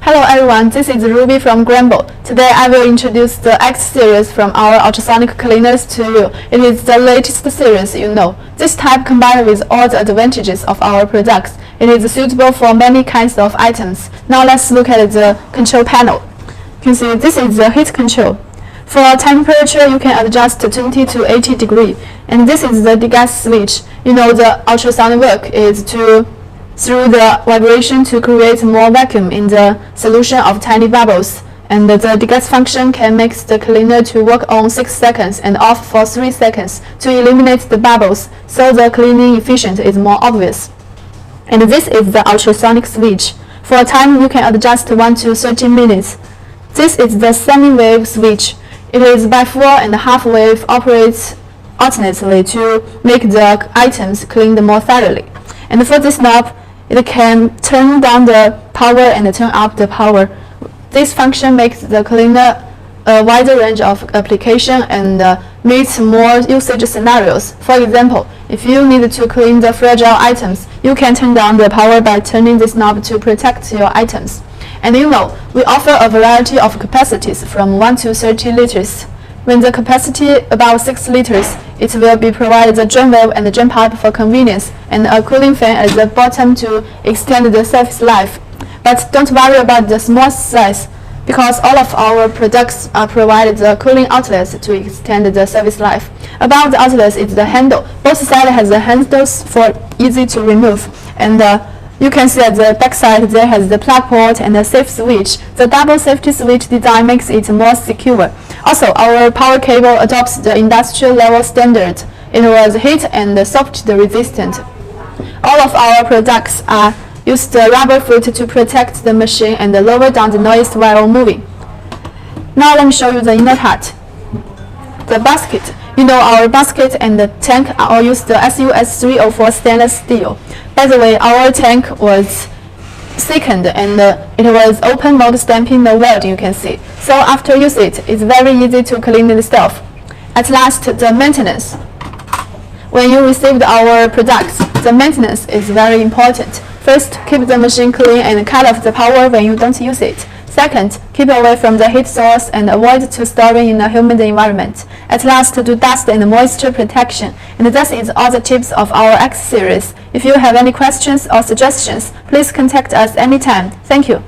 Hello everyone, this is Ruby from Gramble. Today I will introduce the X series from our ultrasonic cleaners to you. It is the latest series you know. This type combined with all the advantages of our products. It is suitable for many kinds of items. Now let's look at the control panel. You can see this is the heat control. For temperature, you can adjust to 20 to 80 degrees. And this is the degas switch. You know the ultrasonic work is through the vibration to create more vacuum in the solution of tiny bubbles. And the degas function can make the cleaner to work on 6 seconds and off for 3 seconds to eliminate the bubbles, so the cleaning efficiency is more obvious. And this is the ultrasonic switch. For time, you can adjust 1 to 30 minutes. This is the Semiwave switch. It is by full and half wave, operates alternately to make the items cleaned more thoroughly. And for this knob, it can turn down the power and turn up the power. This function makes the cleaner a wider range of application and meets more usage scenarios. For example, if you need to clean the fragile items, you can turn down the power by turning this knob to protect your items. And you know, we offer a variety of capacities from 1 to 30 liters. When the capacity above 6 liters, it will be provided the drain valve and the drain pipe for convenience, and a cooling fan at the bottom to extend the service life. But don't worry about the small size, because all of our products are provided the cooling outlets to extend the service life. Above the outlets is the handle. Both sides has the handles for easy to remove. And you can see at the back side there has the plug port and the safe switch. The double safety switch design makes it more secure. Also, our power cable adopts the industrial level standard. It was heat and soft resistant. All of our products use the rubber foot to protect the machine and lower down the noise while moving. Now let me show you the inner part. The basket. You know, our basket and the tank all use the SUS 304 stainless steel. By the way, our tank was thickened and it was open mode stamping the weld, you can see. So after use it's very easy to clean the stuff. At last, the maintenance. When you received our products, the maintenance is very important. First, keep the machine clean and cut off the power when you don't use it. Second, keep away from the heat source and avoid to storing in a humid environment. At last, do dust and moisture protection. And that is all the tips of our X series. If you have any questions or suggestions, please contact us anytime. Thank you.